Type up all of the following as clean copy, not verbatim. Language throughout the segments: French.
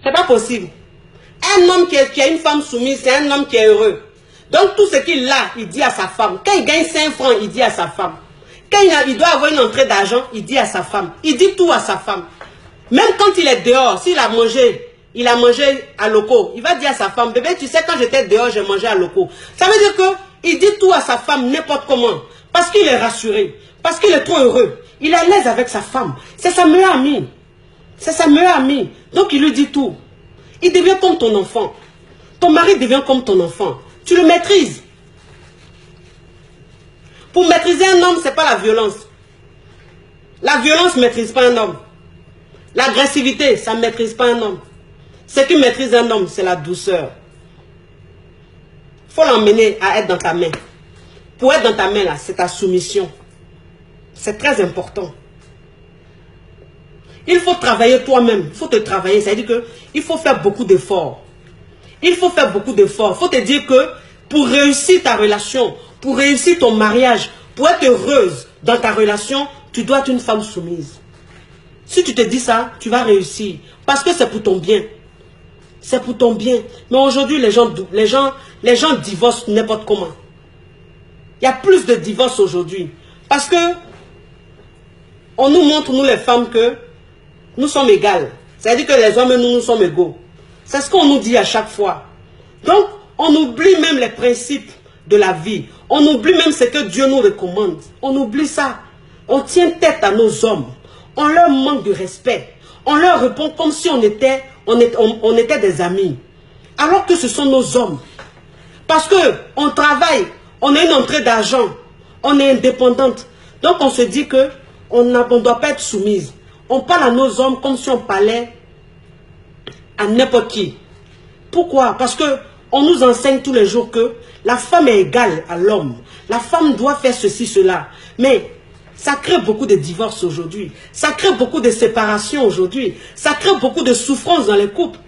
C'est pas possible. Un homme qui a une femme soumise, c'est un homme qui est heureux. Donc tout ce qu'il a, il dit à sa femme. Quand il gagne 5 francs, il dit à sa femme. Quand il doit avoir une entrée d'argent, il dit à sa femme. Il dit tout à sa femme. Même quand il est dehors, s'il a mangé, il a mangé à loco, il va dire à sa femme, bébé, tu sais, quand j'étais dehors, j'ai mangé à loco. Ça veut dire qu'il dit tout à sa femme n'importe comment. Parce qu'il est rassuré. Parce qu'il est trop heureux. Il est à l'aise avec sa femme. C'est sa meilleure amie. C'est sa meilleure amie. Donc il lui dit tout. Il devient comme ton enfant. Ton mari devient comme ton enfant. Tu le maîtrises. Pour maîtriser un homme, ce n'est pas la violence. La violence ne maîtrise pas un homme. L'agressivité, ça ne maîtrise pas un homme. Ce qui maîtrise un homme, c'est la douceur. Il faut l'emmener à être dans ta main. Pour être dans ta main, là, c'est ta soumission. C'est très important. Il faut travailler toi-même. Il faut te travailler. Ça veut dire qu'il faut faire beaucoup d'efforts. Il faut faire beaucoup d'efforts. Il faut te dire que pour réussir ta relation, pour réussir ton mariage, pour être heureuse dans ta relation, tu dois être une femme soumise. Si tu te dis ça, tu vas réussir. Parce que c'est pour ton bien. C'est pour ton bien. Mais aujourd'hui, les gens divorcent n'importe comment. Il y a plus de divorces aujourd'hui. Parce que on nous montre, nous les femmes, que nous sommes égales. C'est-à-dire que les hommes et nous sommes égaux. C'est ce qu'on nous dit à chaque fois. Donc, on oublie même les principes de la vie. On oublie même ce que Dieu nous recommande. On oublie ça. On tient tête à nos hommes. On leur manque de respect. On leur répond comme si on était des amis. Alors que ce sont nos hommes. Parce qu'on travaille, on a une entrée d'argent, on est indépendante. Donc on se dit qu'on ne doit pas être soumise. On parle à nos hommes comme si on parlait à n'importe qui. Pourquoi? Parce qu'on nous enseigne tous les jours que la femme est égale à l'homme. La femme doit faire ceci, cela. Mais ça crée beaucoup de divorces aujourd'hui. Ça crée beaucoup de séparations aujourd'hui. Ça crée beaucoup de souffrances dans les couples.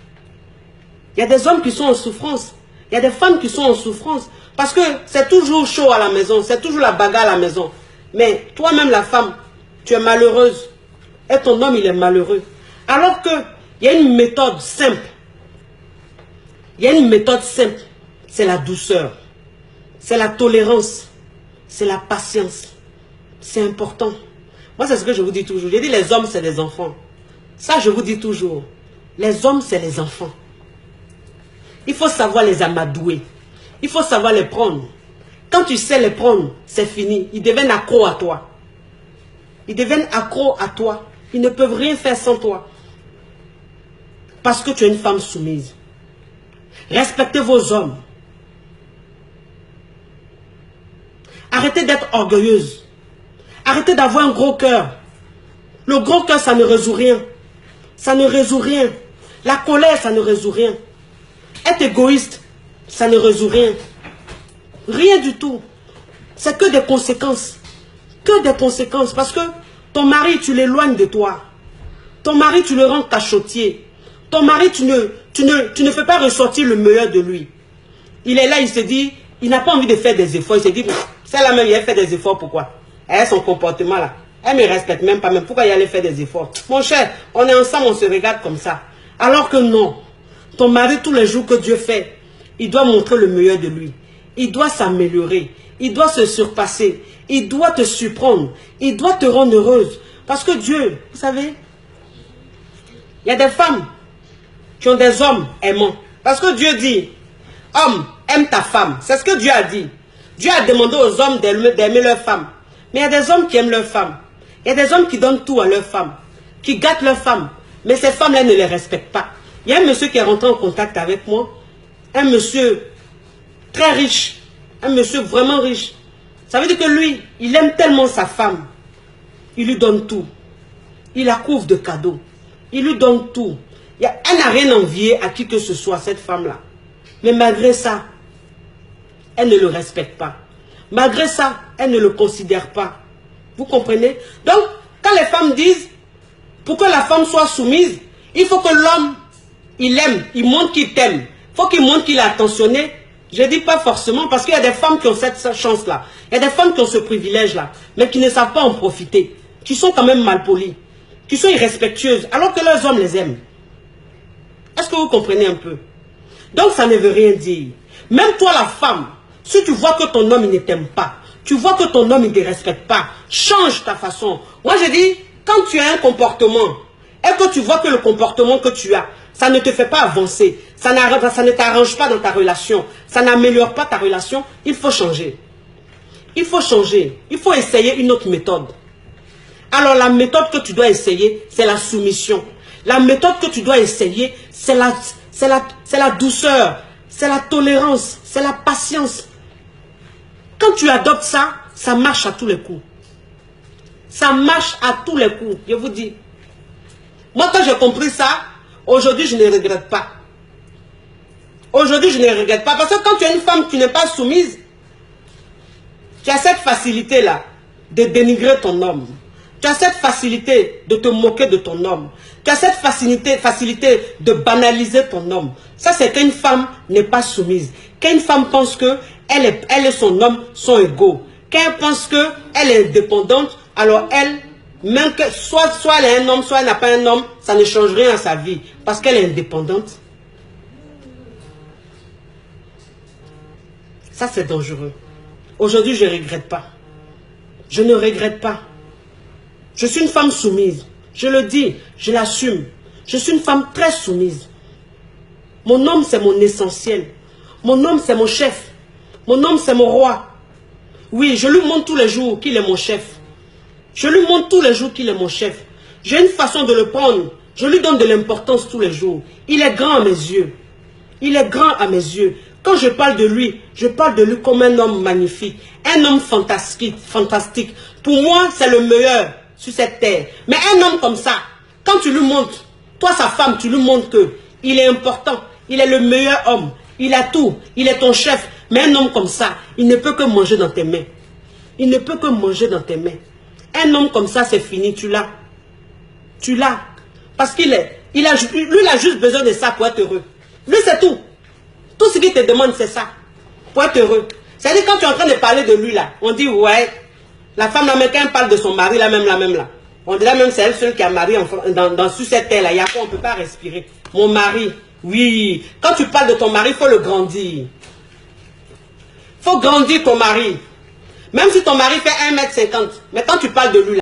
Il y a des hommes qui sont en souffrance. Il y a des femmes qui sont en souffrance. Parce que c'est toujours chaud à la maison. C'est toujours la bagarre à la maison. Mais toi-même, la femme, tu es malheureuse. Et ton homme, il est malheureux. Alors qu'il y a une méthode simple. Il y a une méthode simple. C'est la douceur. C'est la tolérance. C'est la patience. C'est important. Moi, c'est ce que je vous dis toujours. J'ai dit les hommes, c'est des enfants. Ça, je vous dis toujours. Les hommes, c'est les enfants. Il faut savoir les amadouer. Il faut savoir les prendre. Quand tu sais les prendre, c'est fini. Ils deviennent accros à toi. Ils deviennent accros à toi. Ils ne peuvent rien faire sans toi. Parce que tu es une femme soumise. Respectez vos hommes. Arrêtez d'être orgueilleuse. Arrêtez d'avoir un gros cœur. Le gros cœur, ça ne résout rien. Ça ne résout rien. La colère, ça ne résout rien. Être égoïste, ça ne résout rien. Rien du tout. C'est que des conséquences. Que des conséquences. Parce que ton mari, tu l'éloignes de toi. Ton mari, tu le rends cachotier. Ton mari, tu ne fais pas ressortir le meilleur de lui. Il est là, il se dit, il n'a pas envie de faire des efforts. Il se dit, celle-là même, elle fait des efforts, pourquoi? Elle a son comportement là. Elle ne me respecte même pas, même. Pourquoi il allait faire des efforts? Mon cher, on est ensemble, on se regarde comme ça. Alors que non. Ton mari, tous les jours que Dieu fait, il doit montrer le meilleur de lui. Il doit s'améliorer. Il doit se surpasser. Il doit te surprendre. Il doit te rendre heureuse. Parce que Dieu, vous savez, il y a des femmes qui ont des hommes aimants. Parce que Dieu dit, homme, aime ta femme. C'est ce que Dieu a dit. Dieu a demandé aux hommes d'aimer leur femme. Mais il y a des hommes qui aiment leur femme. Il y a des hommes qui donnent tout à leur femme. Qui gâtent leur femme. Mais ces femmes-là ne les respectent pas. Il y a un monsieur qui est rentré en contact avec moi. Un monsieur très riche. Un monsieur vraiment riche. Ça veut dire que lui, il aime tellement sa femme. Il lui donne tout. Il la couvre de cadeaux. Il lui donne tout. Elle n'a rien envié à qui que ce soit, cette femme-là. Mais malgré ça, elle ne le respecte pas. Malgré ça, elle ne le considère pas. Vous comprenez? Donc, quand les femmes disent, pour que la femme soit soumise, il faut que l'homme, il aime, il montre qu'il t'aime. Il faut qu'il montre qu'il est attentionné. Je ne dis pas forcément, parce qu'il y a des femmes qui ont cette chance-là. Il y a des femmes qui ont ce privilège-là, mais qui ne savent pas en profiter. Qui sont quand même malpolies. Qui sont irrespectueuses, alors que leurs hommes les aiment. Est-ce que que vous compreniez un peu. Donc ça ne veut rien dire. Même toi la femme, si tu vois que ton homme ne t'aime pas, tu vois que ton homme ne te respecte pas, change ta façon. Moi je dis, quand tu as un comportement, et que tu vois que le comportement que tu as, ça ne te fait pas avancer, ça ne t'arrange pas dans ta relation, ça n'améliore pas ta relation, il faut changer. Il faut changer, il faut essayer une autre méthode. Alors la méthode que tu dois essayer, c'est la soumission. La méthode que tu dois essayer, c'est la douceur, c'est la tolérance, c'est la patience. Quand tu adoptes ça, ça marche à tous les coups. Ça marche à tous les coups, je vous dis. Moi, quand j'ai compris ça, aujourd'hui, je ne regrette pas. Aujourd'hui, je ne regrette pas. Parce que quand tu es une femme qui n'est pas soumise, tu as cette facilité-là de dénigrer ton homme. Tu as cette facilité de te moquer de ton homme. Tu as cette facilité de banaliser ton homme. Ça, c'est qu'une femme n'est pas soumise. Qu'une femme pense que elle et son homme sont égaux. Qu'elle pense qu'elle est indépendante, alors elle, même que soit elle a un homme, soit elle n'a pas un homme, ça ne change rien à sa vie. Parce qu'elle est indépendante. Ça, c'est dangereux. Aujourd'hui, je ne regrette pas. Je ne regrette pas. Je suis une femme soumise. Je le dis, je l'assume. Je suis une femme très soumise. Mon homme, c'est mon essentiel. Mon homme, c'est mon chef. Mon homme, c'est mon roi. Oui, je lui montre tous les jours qu'il est mon chef. Je lui montre tous les jours qu'il est mon chef. J'ai une façon de le prendre. Je lui donne de l'importance tous les jours. Il est grand à mes yeux. Il est grand à mes yeux. Quand je parle de lui, je parle de lui comme un homme magnifique. Un homme fantastique. Pour moi, c'est le meilleur sur cette terre. Mais un homme comme ça, quand tu lui montres, toi sa femme, tu lui montres qu'il est important. Il est le meilleur homme. Il a tout. Il est ton chef. Mais un homme comme ça, il ne peut que manger dans tes mains. Il ne peut que manger dans tes mains. Un homme comme ça, c'est fini. Tu l'as. Tu l'as. Parce lui, il a juste besoin de ça pour être heureux. Lui, c'est tout. Tout ce qu'il te demande, c'est ça. Pour être heureux. C'est-à-dire, quand tu es en train de parler de lui, là, on dit, ouais, la femme, là, même quand elle parle de son mari, là, même là. On dit là, même c'est elle seule qui a marié sur cette terre, là. Il y a quoi, on ne peut pas respirer. Mon mari, oui. Quand tu parles de ton mari, il faut le grandir. Il faut grandir ton mari. Même si ton mari fait 1,50 m, mais quand tu parles de lui, là,